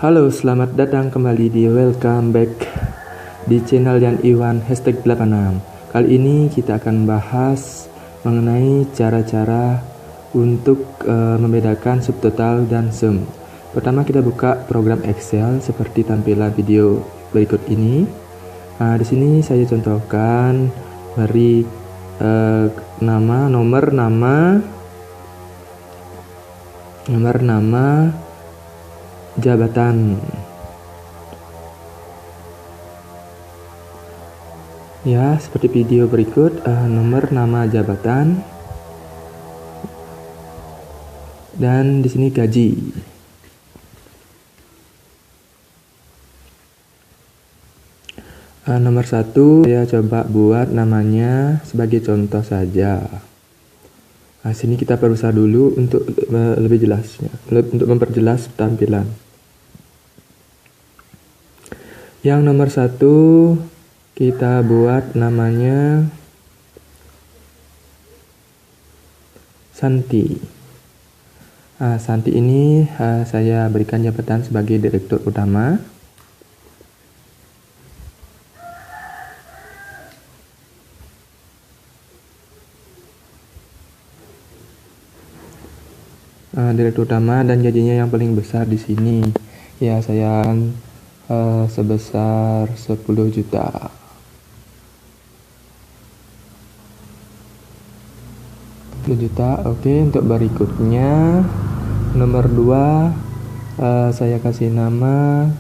Halo, selamat datang kembali di Welcome Back di channel Yan Iwan #86. Kali ini kita akan bahas mengenai cara-cara untuk membedakan subtotal dan sum. Pertama kita buka program Excel seperti tampilan video berikut ini. Di sini saya contohkan beri nomor nama jabatan. Ya, seperti video berikut, nomor nama jabatan dan di sini gaji. Nomor 1 saya coba buat namanya sebagai contoh saja. Sini kita periksa dulu untuk lebih jelasnya, untuk memperjelas tampilan. Yang nomor 1 kita buat namanya Santi. Santi ini saya berikan jabatan sebagai direktur utama. Direktur utama dan gajinya yang paling besar di sini. Ya, saya sebesar 10 juta. Oke, untuk berikutnya nomor 2 saya kasih nama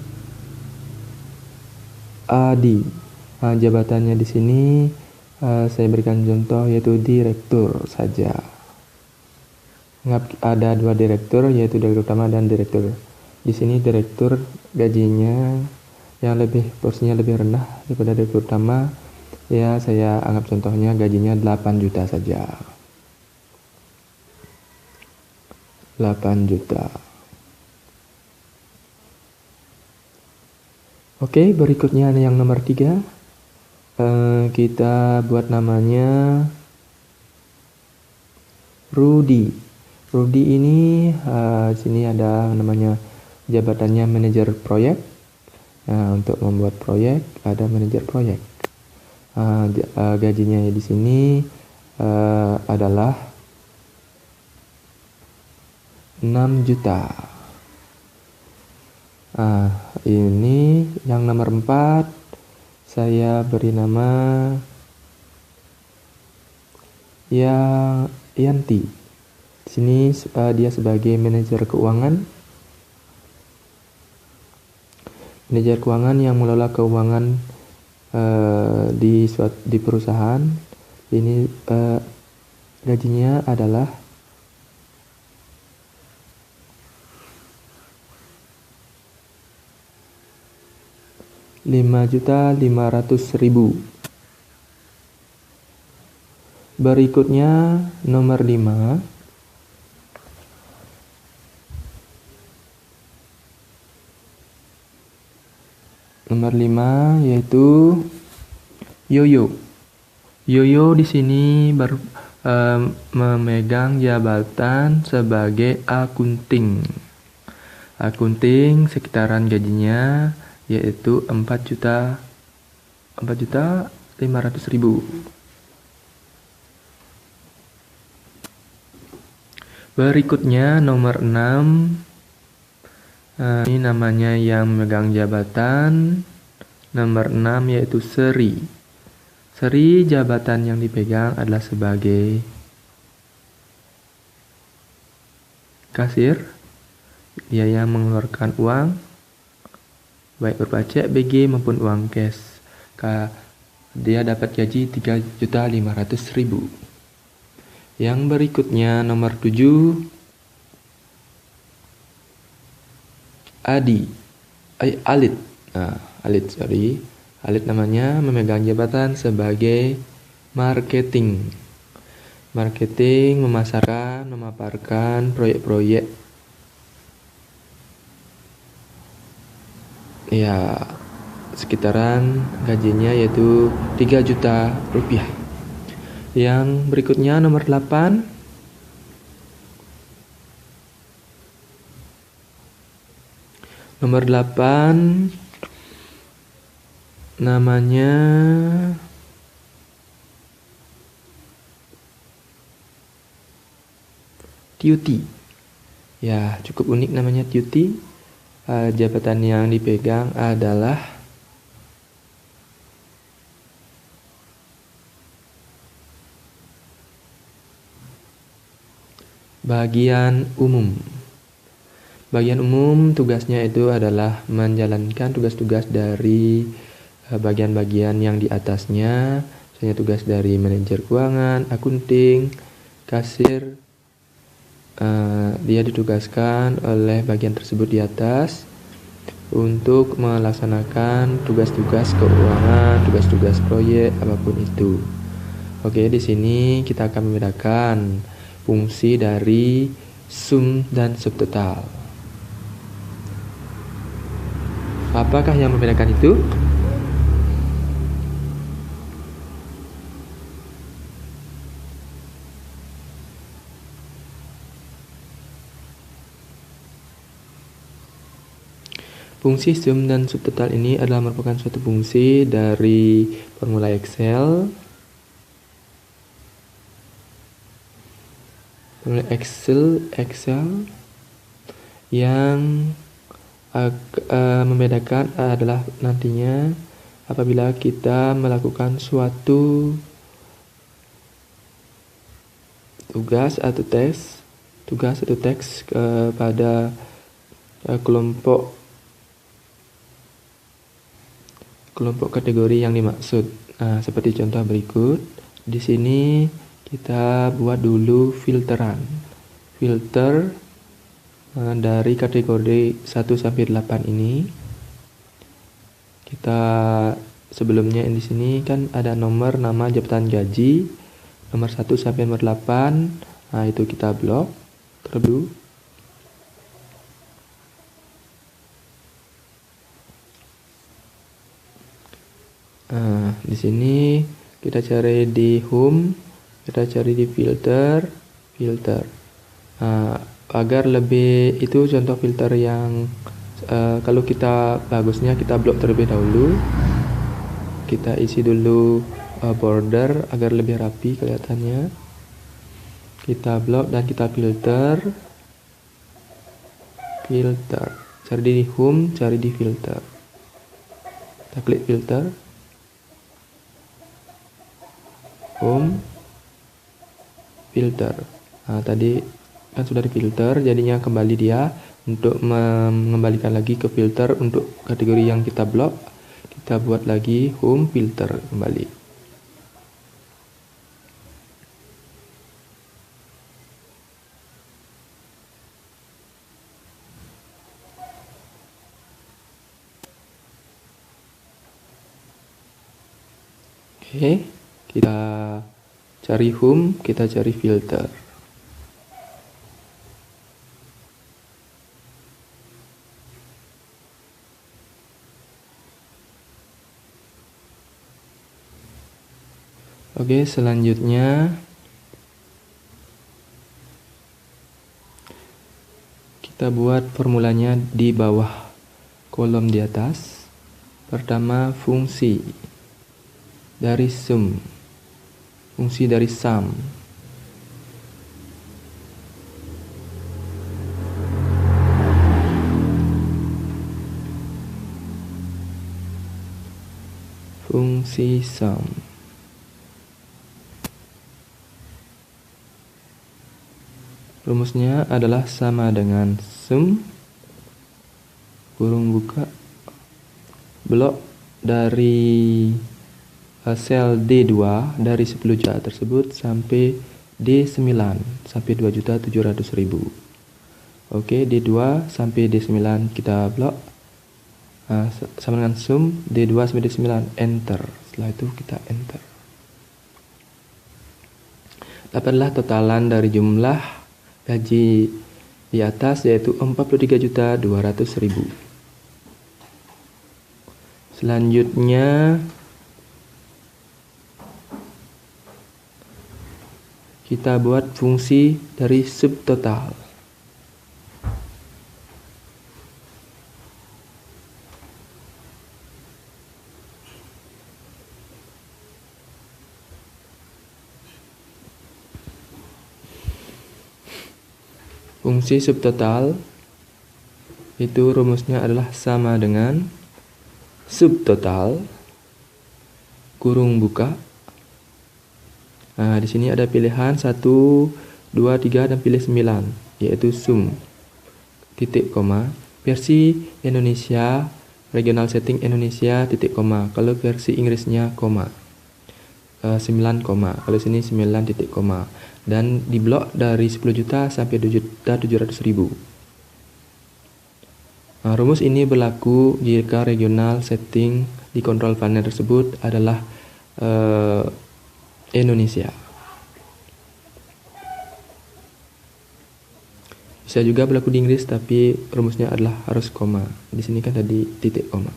Adi. Jabatannya di sini saya berikan contoh yaitu direktur saja. Ada 2 direktur, yaitu direktur utama dan direktur. Di sini direktur gajinya yang porsinya lebih rendah daripada direktur utama. Ya, saya anggap contohnya gajinya 8 juta saja. 8 juta. Oke, berikutnya yang nomor 3. Kita buat namanya Rudi. Rudi ini sini ada namanya jabatannya manajer proyek. Untuk membuat proyek ada manajer proyek. Gajinya di sini adalah 6 juta. Ini yang nomor 4 saya beri nama Yanti. Di sini dia sebagai manajer keuangan. Manajer keuangan yang mengelola keuangan di perusahaan. Ini gajinya adalah 5.500.000. Berikutnya nomor 5. Nomor 5 yaitu Yoyo. Yoyo di sini memegang jabatan sebagai akunting. Akunting sekitaran gajinya yaitu 4.500.000. Berikutnya nomor 6. Ini namanya yang memegang jabatan nomor 6 yaitu Seri. Seri jabatan yang dipegang adalah sebagai kasir. Dia yang mengeluarkan uang baik berupa cek BG maupun uang cash. Dia dapat gaji 3.500.000. Yang berikutnya nomor 7 Alit. Alit namanya memegang jabatan sebagai marketing. Marketing memasarkan, memaparkan proyek-proyek. Ya, sekitaran gajinya yaitu 3 juta rupiah. Yang berikutnya nomor 8 Nomor 8 namanya duty. Ya, cukup unik namanya duty. Jabatan yang dipegang adalah bagian umum. Bagian umum tugasnya itu adalah menjalankan tugas-tugas dari bagian-bagian yang di atasnya. Misalnya tugas dari manajer keuangan, akunting, kasir. Dia ditugaskan oleh bagian tersebut di atas untuk melaksanakan tugas-tugas keuangan, tugas-tugas proyek, apapun itu. Oke, di sini kita akan membedakan fungsi dari sum dan subtotal. Apakah yang membedakan itu? Fungsi sum dan subtotal ini adalah merupakan suatu fungsi dari formula Excel. Formula Excel yang membedakan adalah nantinya apabila kita melakukan suatu tugas atau teks kepada kelompok kategori yang dimaksud. Nah, seperti contoh berikut. Di sini kita buat dulu filteran. Filter dari kategori 1 sampai 8 ini. Kita sebelumnya di sini kan ada nomor, nama, jabatan, gaji. Nomor 1 sampai nomor 8. Nah, itu kita blok terlebih. Di sini kita cari di home, kita cari di filter. Agar lebih itu contoh filter yang kalau kita bagusnya kita blok terlebih dahulu. Kita isi dulu border agar lebih rapi kelihatannya. Kita blok dan kita filter. Cari di home, cari di filter. Kita klik filter. Home, filter. Nah, tadi kan sudah difilter, jadinya kembali dia untuk mengembalikan lagi ke filter untuk kategori yang kita blok. Kita buat lagi home filter kembali. Oke, kita cari home, kita cari filter. Oke, selanjutnya kita buat formulanya di bawah kolom di atas. Pertama, fungsi dari sum. Fungsi dari sum. Fungsi sum. Rumusnya adalah sama dengan sum kurung buka blok dari sel D2 dari 10 juta tersebut sampai D9 sampai 2.700.000. Oke, D2 sampai D9 kita blok. Sama dengan sum D2 sampai D9, enter. Setelah itu kita enter. Dapatlah totalan dari jumlah gaji di atas yaitu 43.200.000. Selanjutnya kita buat fungsi dari subtotal. Fungsi subtotal itu rumusnya adalah sama dengan subtotal kurung buka. Nah, di sini ada pilihan 1, 2, 3 dan pilih 9, yaitu sum titik koma. Versi Indonesia, regional setting Indonesia titik koma. Kalau versi Inggrisnya koma. 9 koma. Kalau sini 9 titik koma. Dan di blok dari 10 juta sampai 2.700.000. Nah, rumus ini berlaku jika regional setting di control panel tersebut adalah Indonesia. Bisa juga berlaku di Inggris, tapi rumusnya adalah harus koma. Di sini kan tadi titik koma.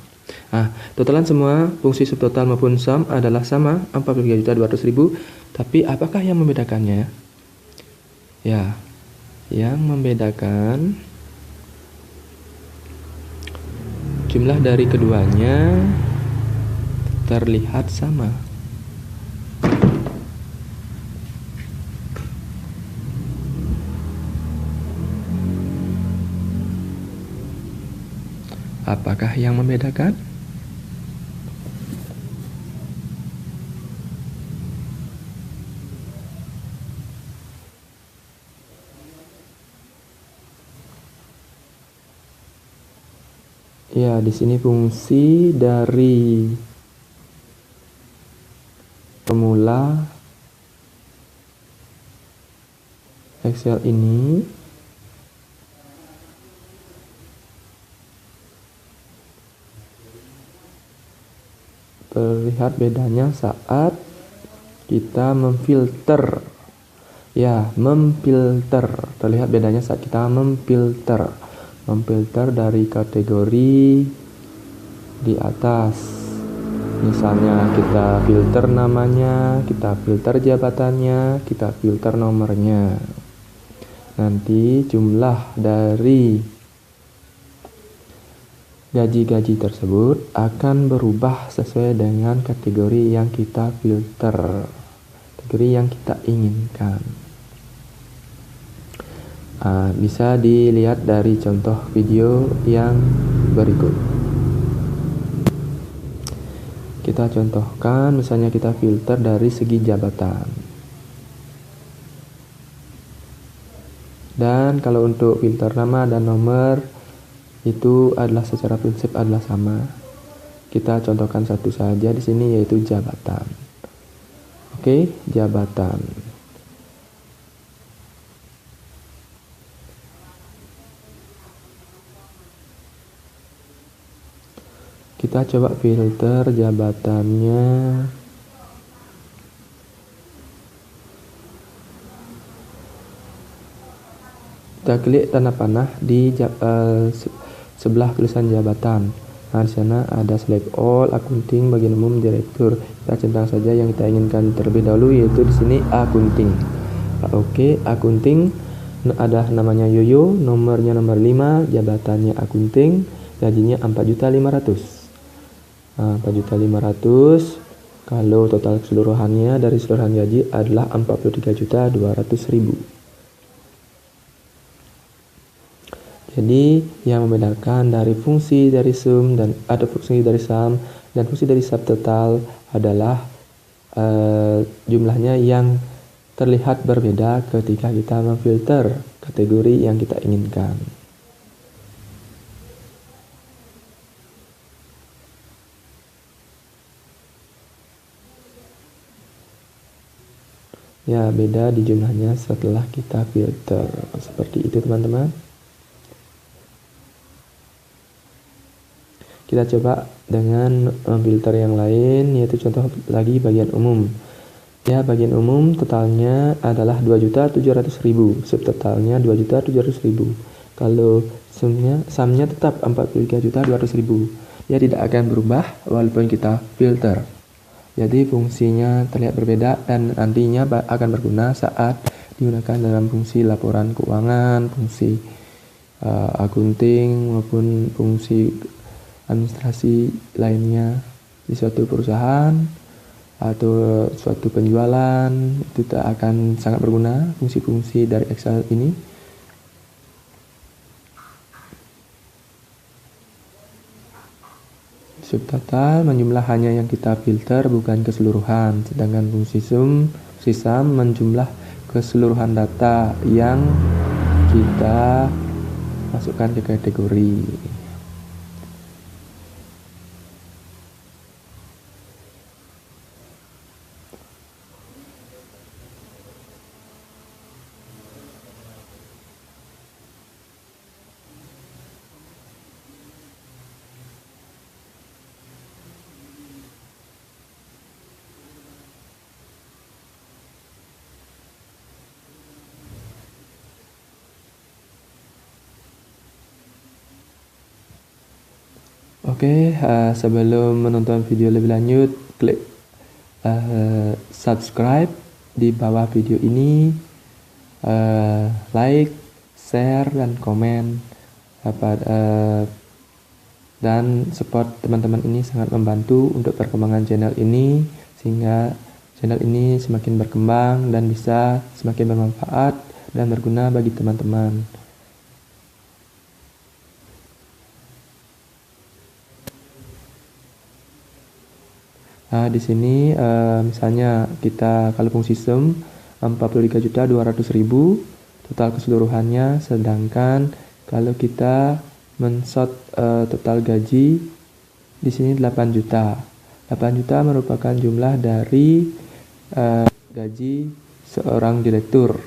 Nah, totalan semua fungsi subtotal maupun sum adalah sama 43.200.000. Tapi apakah yang membedakannya? Ya, yang membedakan jumlah dari keduanya terlihat sama. Apakah yang membedakan? Ya, di sini fungsi dari formula Excel ini terlihat bedanya saat kita memfilter. Ya, memfilter. Terlihat bedanya saat kita memfilter. Memfilter dari kategori di atas. Misalnya kita filter namanya, kita filter jabatannya, kita filter nomornya. Nanti jumlah dari gaji-gaji tersebut akan berubah sesuai dengan kategori yang kita filter, kategori yang kita inginkan. Bisa dilihat dari contoh video yang berikut. Kita contohkan, misalnya kita filter dari segi jabatan. Dan kalau untuk filter nama dan nomor itu adalah secara prinsip adalah sama. Kita contohkan satu saja di sini, yaitu jabatan. Oke, jabatan. Kita coba filter jabatannya. Kita klik tanda panah di sebelah tulisan jabatan. Nah, di sana ada select all, akunting, bagian umum, direktur. Kita centang saja yang kita inginkan terlebih dahulu, yaitu di sini akunting. Oke, akunting. Ada namanya Yoyo, nomornya nomor 5, jabatannya akunting, gajinya 4.500.000. Nah, 4.500.000. Kalau total keseluruhannya dari keseluruhan gaji adalah 43.200.000. Jadi yang membedakan dari fungsi dari sum dan ada fungsi dari sum dan fungsi dari subtotal adalah jumlahnya yang terlihat berbeda ketika kita memfilter kategori yang kita inginkan. Ya, beda di jumlahnya setelah kita filter. Seperti itu, teman-teman. Kita coba dengan filter yang lain, yaitu contoh lagi bagian umum. Ya, bagian umum totalnya adalah 2.700.000, subtotalnya 2.700.000. Kalau sumnya tetap 43.200.000. Ya, tidak akan berubah walaupun kita filter. Jadi fungsinya terlihat berbeda dan nantinya akan berguna saat digunakan dalam fungsi laporan keuangan, fungsi akunting maupun fungsi administrasi lainnya di suatu perusahaan atau suatu penjualan. Itu akan sangat berguna fungsi-fungsi dari Excel ini. Subtotal menjumlah hanya yang kita filter, bukan keseluruhan, sedangkan fungsi sum menjumlah keseluruhan data yang kita masukkan ke kategori. Oke, sebelum menonton video lebih lanjut, klik subscribe di bawah video ini, like, share, dan komen, dan support teman-teman ini sangat membantu untuk perkembangan channel ini, sehingga channel ini semakin berkembang dan bisa semakin bermanfaat dan berguna bagi teman-teman. Nah, di sini misalnya kita kalau fungsi sum 43.200.000 total keseluruhannya, sedangkan kalau kita mensort total gaji di sini 8 juta. 8 juta merupakan jumlah dari gaji seorang direktur.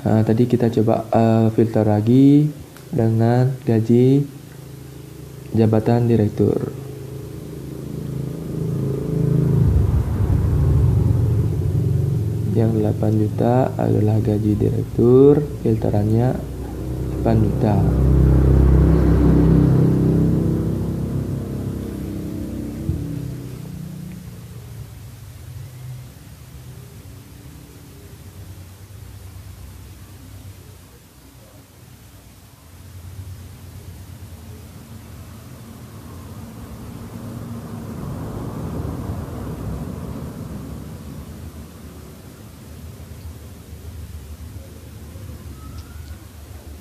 Nah, tadi kita coba filter lagi dengan gaji jabatan direktur. Yang 8 juta adalah gaji direktur, filterannya 8 juta.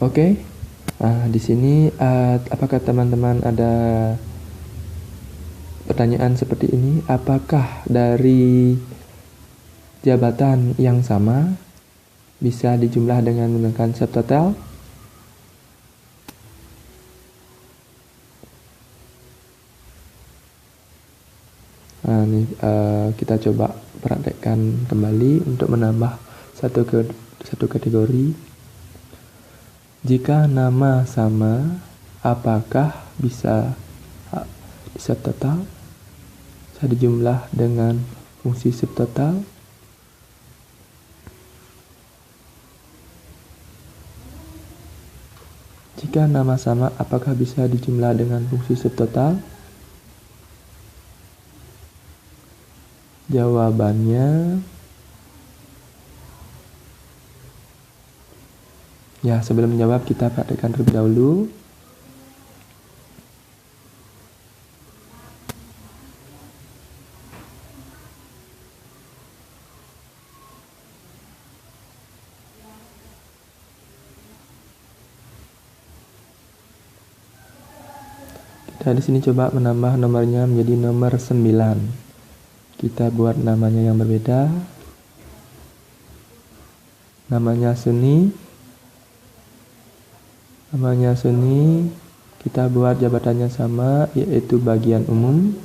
Oke, di sini apakah teman-teman ada pertanyaan seperti ini? Apakah dari jabatan yang sama bisa dijumlah dengan menggunakan subtotal? Nah, ini kita coba praktekkan kembali untuk menambah satu kategori. Jika nama sama, apakah bisa subtotal? Bisa dijumlah dengan fungsi subtotal? Jika nama sama, apakah bisa dijumlah dengan fungsi subtotal? Jawabannya ya, sebelum menjawab kita praktekkan terlebih dahulu. Kita di sini coba menambah nomornya menjadi nomor 9. Kita buat namanya yang berbeda. Namanya Suni. Kita buat jabatannya sama, yaitu bagian umum.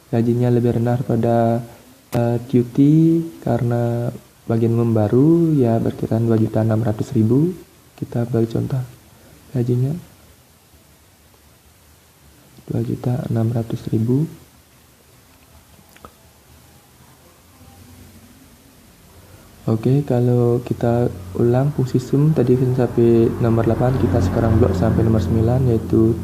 Gajinya lebih rendah pada duty karena bagian umum baru, ya berkisar 2.600.000. Kita beri contoh gajinya 2.600.000. Oke, kalau kita ulang fungsi sum tadi sampai nomor 8, kita sekarang blok sampai nomor 9, yaitu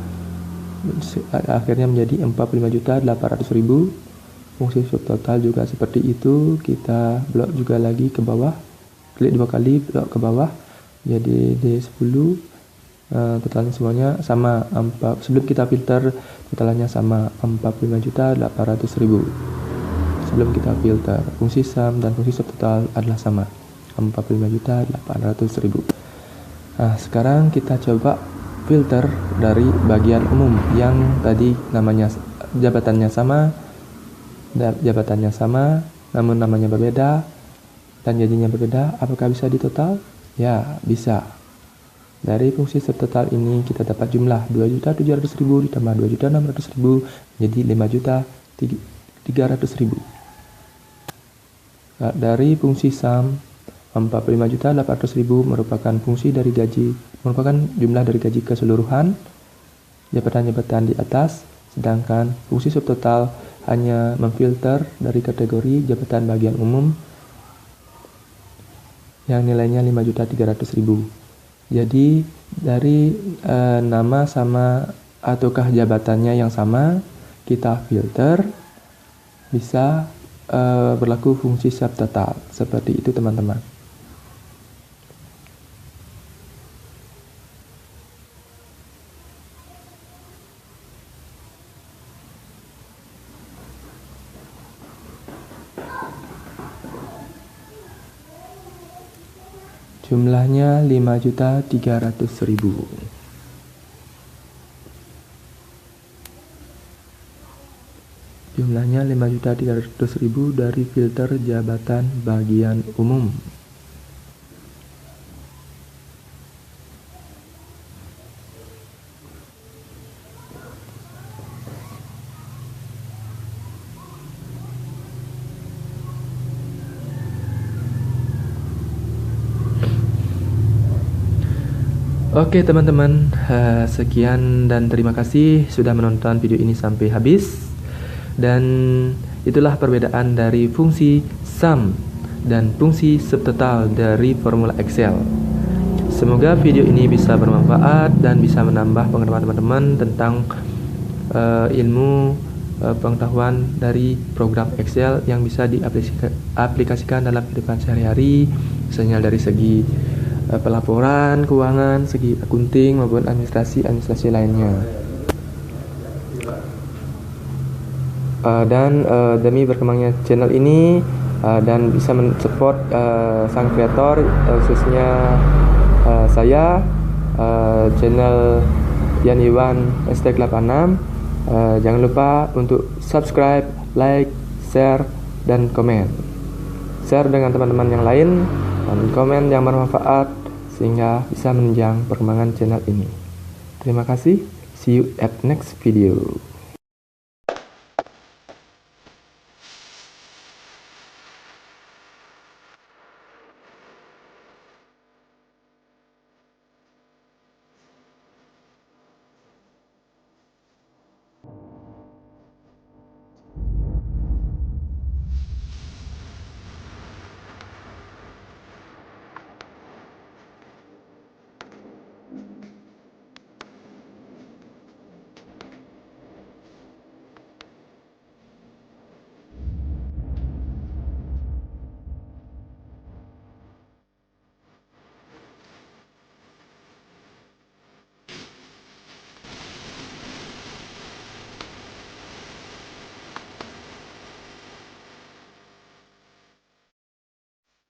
akhirnya menjadi 45.800.000. Fungsi subtotal juga seperti itu, kita blok juga lagi ke bawah, klik 2 kali, blok ke bawah, jadi D10. Totalnya semuanya sama, sebelum kita filter totalnya sama 45.800.000. Sebelum kita filter, fungsi sum dan fungsi subtotal adalah sama, 45.800.000. Nah, sekarang kita coba filter dari bagian umum yang tadi namanya jabatannya sama, namun namanya berbeda dan gajinya berbeda. Apakah bisa ditotal? Ya, bisa. Dari fungsi subtotal ini kita dapat jumlah 2.700.000 ditambah 2.600.000 menjadi 5.300.000. Dari fungsi sum 45.800.000 merupakan jumlah dari gaji keseluruhan jabatan-jabatan di atas, sedangkan fungsi subtotal hanya memfilter dari kategori jabatan bagian umum yang nilainya 5.300.000. Jadi dari nama sama ataukah jabatannya yang sama, kita filter, bisa berlaku fungsi subtotal. Seperti itu teman-teman. Jumlahnya 5.300.000. Jumlahnya 5.300.000 dari filter jabatan bagian umum. Oke teman-teman, sekian dan terima kasih sudah menonton video ini sampai habis. Dan itulah perbedaan dari fungsi sum dan fungsi subtotal dari formula Excel. Semoga video ini bisa bermanfaat dan bisa menambah pengetahuan teman-teman tentang ilmu pengetahuan dari program Excel yang bisa diaplikasikan dalam kehidupan sehari-hari, misalnya dari segi pelaporan keuangan, segi akunting maupun administrasi lainnya. Dan demi berkembangnya channel ini dan bisa mensupport sang kreator, khususnya saya, channel Yan Iwan #86. Jangan lupa untuk subscribe, like, share, dan komen. Share dengan teman-teman yang lain dan komen yang bermanfaat sehingga bisa menunjang perkembangan channel ini. Terima kasih. See you at next video.